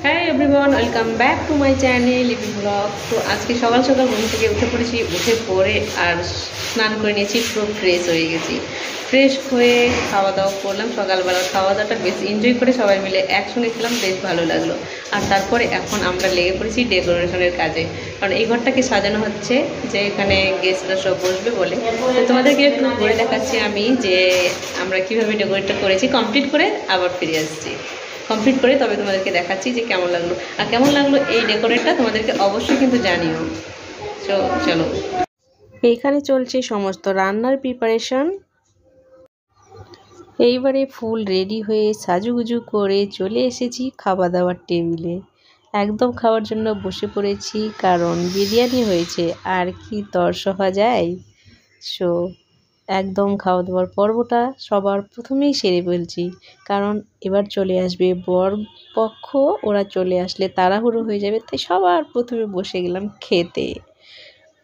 হ্যাঁ everyone, welcome back to my channel living blog. তো আজকে সকাল সকাল ঘুম থেকে উঠে পড়েছি, উঠে পরে আর স্নান করে নিয়েছি, পুরো ফ্রেশ হয়ে গেছি। ফ্রেশ হয়ে খাওয়া দাওয়া করলাম। সকালবেলার খাওয়া দাওয়াটা বেশ এনজয় করে সবাই মিলে একসঙ্গে খেলাম, বেশ ভালো লাগলো। আর তারপরে এখন আমরা লেগে পড়েছি ডেকোরেশনের কাজে, কারণ এই ঘরটাকে সাজানো হচ্ছে, যে এখানে গেস্টরা সব বসবে বলে। তো তোমাদেরকে একটু ঘুরে দেখাচ্ছি আমি যে আমরা কীভাবে ডেকোরেটটা করেছি। কমপ্লিট করে আবার ফিরে আসছি, কমপ্লিট করে তবে তোমাদেরকে দেখাচ্ছি যে কেমন লাগলো। আর কেমন লাগলো এই ডেকোরেটটা তোমাদেরকে অবশ্যই কিন্তু জানিও। চলো, এইখানে চলছে সমস্ত রান্নার প্রিপারেশন। এইবারে ফুল রেডি হয়ে সাজুগুজু করে চলে এসেছি খাওয়া দাওয়ার টেবিলে। একদম খাওয়ার জন্য বসে পড়েছি, কারণ বিরিয়ানি হয়েছে, আর কি তর্স হওয়া যায়। সো একদম খাওয়া দাওয়ার পর্বটা সবার প্রথমেই সেরে ফেলছি, কারণ এবার চলে আসবে বর পক্ষ। ওরা চলে আসলে তাড়াহুড়ো হয়ে যাবে, তাই সবার প্রথমে বসে গেলাম খেতে।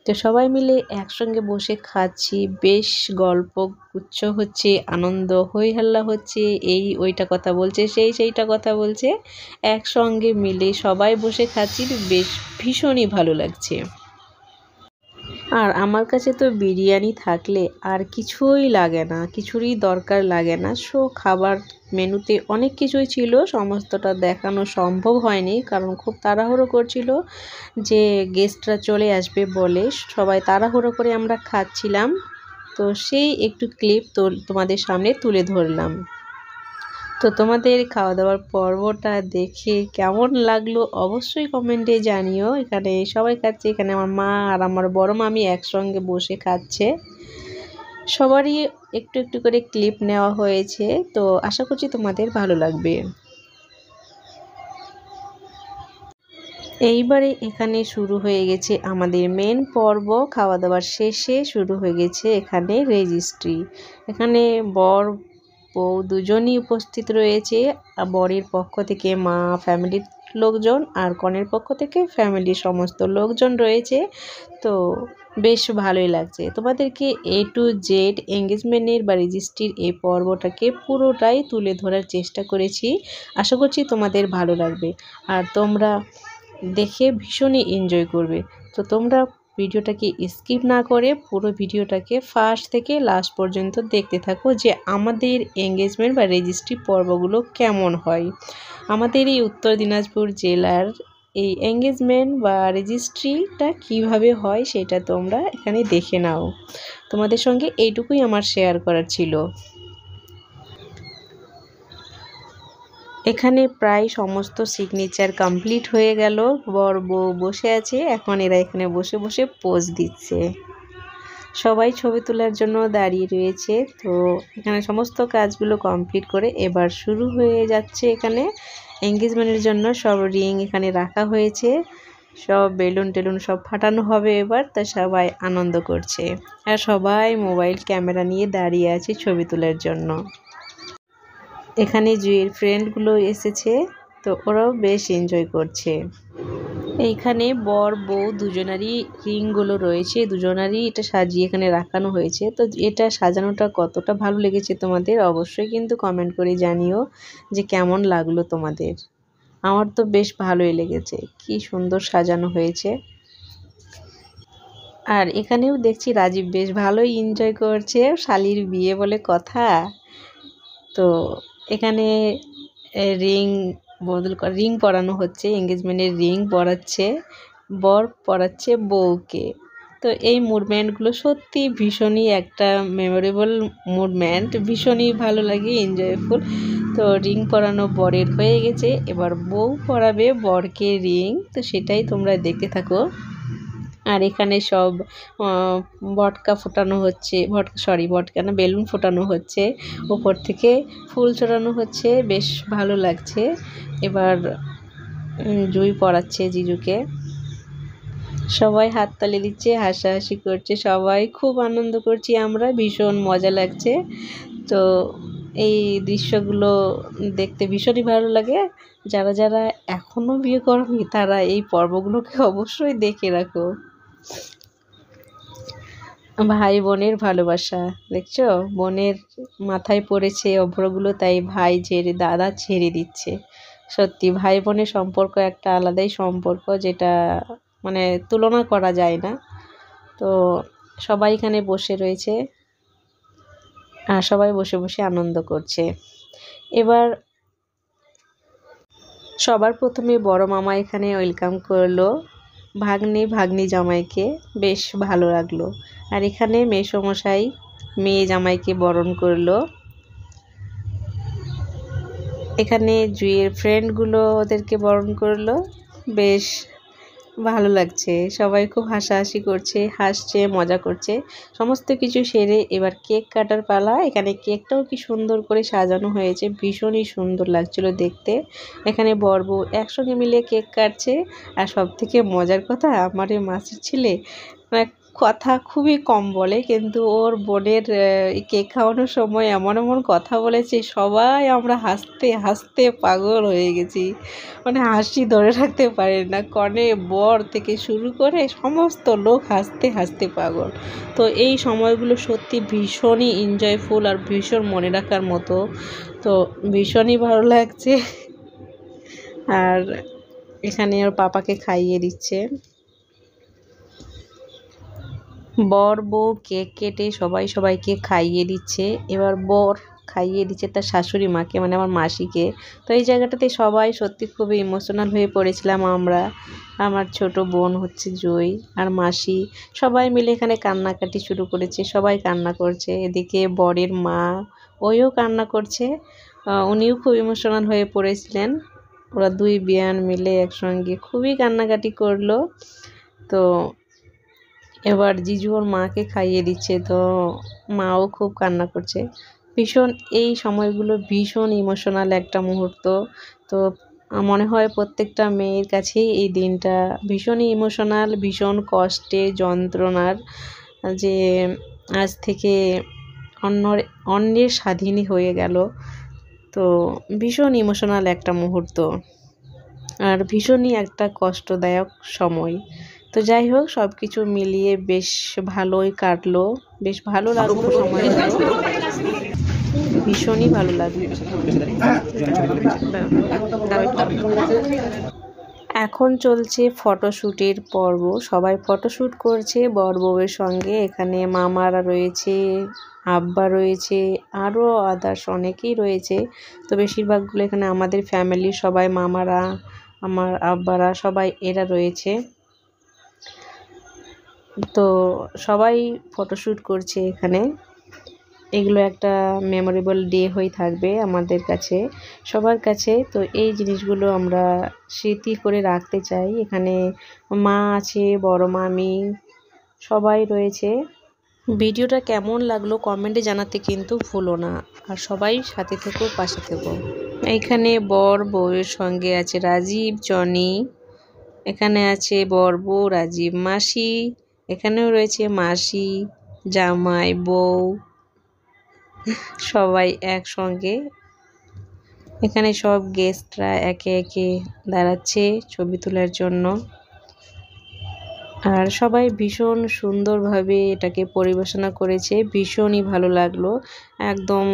তো সবাই মিলে একসঙ্গে বসে খাচ্ছি, বেশ গল্প গুচ্ছ হচ্ছে, আনন্দ হই হাল্লা হচ্ছে, এই ওইটা কথা বলছে, সেইটা কথা বলছে, একসঙ্গে মিলে সবাই বসে খাচ্ছি, বেশ ভীষণই ভালো লাগছে। আর আমার কাছে তো বিরিয়ানি থাকলে আর কিছুই লাগে না, কিছুরই দরকার লাগে না। সো খাবার মেনুতে অনেক কিছুই ছিল, সমস্তটা দেখানো সম্ভব হয়নি, কারণ খুব তাড়াহুড়ো করছিল যে গেস্টরা চলে আসবে বলে। সবাই তাড়াহুড়ো করে আমরা খাচ্ছিলাম, তো সেই একটু ক্লিপ তো তোমাদের সামনে তুলে ধরলাম। তো তোমাদের খাওয়া দাওয়ার পর্বটা দেখে কেমন লাগলো অবশ্যই কমেন্টে জানিও। এখানে সবাই খাচ্ছে, এখানে আমার মা আর আমার বড় মামি একসঙ্গে বসে খাচ্ছে। সবারই একটু একটু করে ক্লিপ নেওয়া হয়েছে, তো আশা করছি তোমাদের ভালো লাগবে। এইবারে এখানে শুরু হয়ে গেছে আমাদের মেন পর্ব। খাওয়া দাওয়ার শেষে শুরু হয়ে গেছে এখানে রেজিস্ট্রি। এখানে বর বউ দুজনই উপস্থিত রয়েছে। বরের পক্ষ থেকে মা, ফ্যামিলির লোকজন, আর কনের পক্ষ থেকে ফ্যামিলির সমস্ত লোকজন রয়েছে। তো বেশ ভালোই লাগছে। তোমাদেরকে A to Z এঙ্গেজমেন্টের বা রেজিস্ট্রির এই পর্বটাকে পুরোটাই তুলে ধরার চেষ্টা করেছি। আশা করছি তোমাদের ভালো লাগবে, আর তোমরা দেখে ভীষণই এনজয় করবে। তো তোমরা ভিডিওটাকে স্কিপ না করে পুরো ভিডিওটাকে ফার্স্ট থেকে লাস্ট পর্যন্ত দেখতে থাকো, যে আমাদের এঙ্গেজমেন্ট বা রেজিস্ট্রি পর্বগুলো কেমন হয়। আমাদের এই উত্তর দিনাজপুর জেলার এই এঙ্গেজমেন্ট বা রেজিস্ট্রিটা কিভাবে হয় সেটা তোমরা এখানে দেখে নাও। তোমাদের সঙ্গে এইটুকুই আমার শেয়ার করার ছিল। এখানে প্রায় সমস্ত সিগনেচার কমপ্লিট হয়ে গেল। বর বউ বসে আছে, এখন এরা এখানে বসে বসে পোজ দিচ্ছে। সবাই ছবি তোলার জন্য দাঁড়িয়ে রয়েছে। তো এখানে সমস্ত কাজগুলো কমপ্লিট করে এবার শুরু হয়ে যাচ্ছে। এখানে এঙ্গেজমেন্টের জন্য সব রিং এখানে রাখা হয়েছে, সব বেলুন টেলুন সব ফাটানো হবে এবার। তা সবাই আনন্দ করছে, আর সবাই মোবাইল ক্যামেরা নিয়ে দাঁড়িয়ে আছে ছবি তোলার জন্য। এখানে জুয়ের ফ্রেন্ডগুলো এসেছে, তো ওরাও বেশ এনজয় করছে। এইখানে বর বউ দুজনারই রিংগুলো রয়েছে, দুজনারই এটা সাজিয়ে এখানে রাখানো হয়েছে। তো এটা সাজানোটা কতটা ভালো লেগেছে তোমাদের অবশ্যই কিন্তু কমেন্ট করে জানিও যে কেমন লাগলো তোমাদের। আমার তো বেশ ভালোই লেগেছে, কি সুন্দর সাজানো হয়েছে। আর এখানেও দেখছি রাজীব বেশ ভালোই এনজয় করছে, শালির বিয়ে বলে কথা। তো এখানে রিং রিং পরানো হচ্ছে, এঙ্গেজমেন্টের রিং পরাচ্ছে বর, পরাচ্ছে বউকে। তো এই মুভমেন্টগুলো সত্যি ভীষণই একটা মেমোরেবল মুভমেন্ট, ভীষণই ভালো লাগে, এনজয়ফুল। তো রিং পরানো বরের হয়ে গেছে, এবার বউ পরাবে বরকে রিং, তো সেটাই তোমরা দেখতে থাকো। আর এখানে সব ভটকা ফোটানো হচ্ছে, ভটকা না, বেলুন ফোটানো হচ্ছে, উপর থেকে ফুল চড়ানো হচ্ছে, বেশ ভালো লাগছে। এবার জুই পড়াচ্ছে জিজুকে, সবাই হাততালি দিচ্ছে, হাসাহাসি করছে, সবাই খুব আনন্দ করছি আমরা, ভীষণ মজা লাগছে। তো এই দৃশ্যগুলো দেখতে ভীষণই ভালো লাগে। যারা যারা এখনও বিয়ে করনি তারা এই পর্বগুলোকে অবশ্যই দেখে রাখো। ভাই বোনের ভালোবাসা দেখছো, বোনের মাথায় পড়েছে অভ্রগুলো, তাই ভাই ছেড়ে দাদা ছেড়ে দিচ্ছে। সত্যি ভাই বোনের সম্পর্ক একটা আলাদাই সম্পর্ক, যেটা মানে তুলনা করা যায় না। তো সবাই এখানে বসে রয়েছে আর সবাই বসে বসে আনন্দ করছে। এবার সবার প্রথমে বড় মামা এখানে ওয়েলকাম করলো ভাগ্নি জামাইকে, বেশ ভালো লাগলো। আর এখানে মেসোমশাই মেয়ে জামাইকে বরণ করলো। এখানে জুঁইয়ের ফ্রেন্ডগুলো ওদেরকে বরণ করলো, বেশ ভালো লাগছে। সবাই খুব হাসাহাসি করছে, হাসছে, মজা করছে। সমস্ত কিছু সেরে এবার কেক কাটার পালা। এখানে কেকটাও কি সুন্দর করে সাজানো হয়েছে, ভীষণই সুন্দর লাগছিল দেখতে। এখানে বর বউ একসঙ্গে মিলে কেক কাটছে। আর সব থেকে মজার কথা, আমার এই মাসির ছেলে মানে কথা খুবই কম বলে, কিন্তু ওর বোনের কেক খাওয়ানোর সময় এমন এমন কথা বলেছে, সবাই আমরা হাসতে হাসতে পাগল হয়ে গেছি। মানে হাসি ধরে রাখতে পারে না, কনে বর থেকে শুরু করে সমস্ত লোক হাসতে হাসতে পাগল। তো এই সময়গুলো সত্যি ভীষণই এনজয়ফুল আর ভীষণ মনে রাখার মতো। তো ভীষণই ভালো লাগছে। আর এখানে ওর পাপাকে খাইয়ে দিচ্ছে। বর বউ কেক কেটে সবাইকে খাইয়ে দিচ্ছে। এবার বর খাইয়ে দিচ্ছে তার শাশুড়ি মাকে, মানে আমার মাসিকে। তো এই জায়গাটাতে সবাই সত্যি খুবই ইমোশনাল হয়ে পড়েছিলাম আমরা। আমার ছোট বোন হচ্ছে জুঁই আর মাসি সবাই মিলে এখানে কান্নাকাটি শুরু করেছে, সবাই কান্না করছে। এদিকে বরের মা, ওইও কান্না করছে, উনিও খুব ইমোশনাল হয়ে পড়েছিলেন। ওরা দুই বিয়ান মিলে একসঙ্গে খুবই কান্নাকাটি করলো। তো এবার জিজু ওর মাকে খাইয়ে দিচ্ছে, তো মাও খুব কান্না করছে। ভীষণ এই সময়গুলো ভীষণ ইমোশনাল একটা মুহূর্ত। তো মনে হয় প্রত্যেকটা মেয়ের কাছেই এই দিনটা ভীষণই ইমোশনাল, ভীষণ কষ্টে যন্ত্রণার, যে আজ থেকে অন্যের স্বাধীনই হয়ে গেল। তো ভীষণ ইমোশনাল একটা মুহূর্ত আর ভীষণই একটা কষ্টদায়ক সময়। তো যাই হোক, সব কিছু মিলিয়ে বেশ ভালোই কাটলো, বেশ ভালো লাগলো সময়টা, ভীষণই ভালো লাগলো। এখন চলছে ফটোশ্যুটের পর্ব, সবাই ফটোশ্যুট করছে বর বউয়ের সঙ্গে। এখানে মামারা রয়েছে, আব্বা রয়েছে, আরও আদার্স অনেকেই রয়েছে। তো বেশিরভাগগুলো এখানে আমাদের ফ্যামিলির সবাই, মামারা, আমার আব্বারা, সবাই এরা রয়েছে। তো সবাই ফটোশ্যুট করছে এখানে। এগুলো একটা মেমোরেবল ডে হয়ে থাকবে আমাদের কাছে, সবার কাছে। তো এই জিনিসগুলো আমরা স্মৃতি করে রাখতে চাই। এখানে মা আছে, বড় মামি, সবাই রয়েছে। ভিডিওটা কেমন লাগলো কমেন্টে জানাতে কিন্তু ভুলো না, আর সবাই সাথে থেকো, পাশে থেকো। এখানে বর বউয়ের সঙ্গে আছে রাজীব, জনি। এখানে আছে বর বউ, রাজীব, মাসি। এখানেও রয়েছে মাসি, জামাই, বউ, সবাই একসঙ্গে। এখানে সব গেস্টরা একে একে দাঁড়াচ্ছে ছবি তোলার জন্য। আর সবাই ভীষণ সুন্দরভাবে এটাকে পরিবেশনা করেছে, ভীষণই ভালো লাগলো। একদম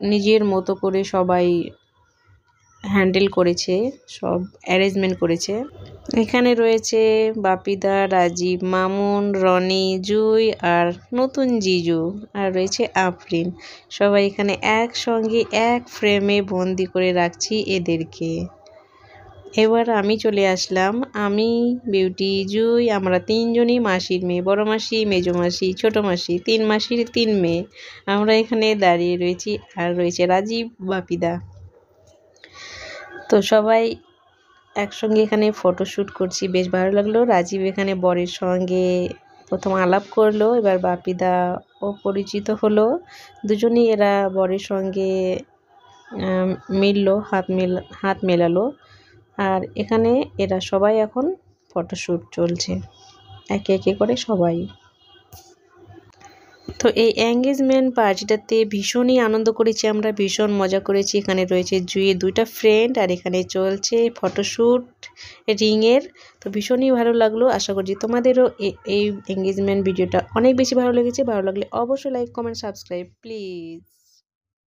নিজের মতো করে সবাই হ্যান্ডেল করেছে, সব অ্যারেঞ্জমেন্ট করেছে। এখানে রয়েছে বাপিদা, রাজীব, মামুন, রনি, জুঁই আর নতুন জিজু, আর রয়েছে আফরিন। সবাই এখানে একসঙ্গে এক ফ্রেমে বন্দি করে রাখছি এদেরকে। এবার আমি চলে আসলাম, আমি, বিউটি, জুঁই, আমরা তিনজনই মাসির মেয়ে, বড় মাসি, মেজো মাসি, ছোটো মাসি, তিন মাসির তিন মেয়ে। আমরা এখানে দাঁড়িয়ে রয়েছি, আর রয়েছে রাজীব, বাপিদা। তো সবাই একসঙ্গে এখানে ফটোশ্যুট করছি, বেশ ভালো লাগলো। রাজীব এখানে বরের সঙ্গে প্রথম আলাপ করলো, এবার বাপিদা ও পরিচিত হলো। দুজনেই এরা বরের সঙ্গে মিললো, হাত মেলালো। আর এখানে এরা সবাই এখন ফটোশ্যুট চলছে একে একে করে সবাই। তো এই এঙ্গেজমেন্ট পার্টিটাতে ভীষণই আনন্দ করেছি আমরা, ভীষণ মজা করেছি। এখানে রয়েছে জুঁইয়ের দুইটা ফ্রেন্ড, আর এখানে চলছে ফটোশ্যুট রিংয়ের। তো ভীষণই ভালো লাগলো। আশা করছি তোমাদেরও এই এঙ্গেজমেন্ট ভিডিওটা অনেক বেশি ভালো লেগেছে। ভালো লাগলে অবশ্যই লাইক, কমেন্ট, সাবস্ক্রাইব প্লিজ।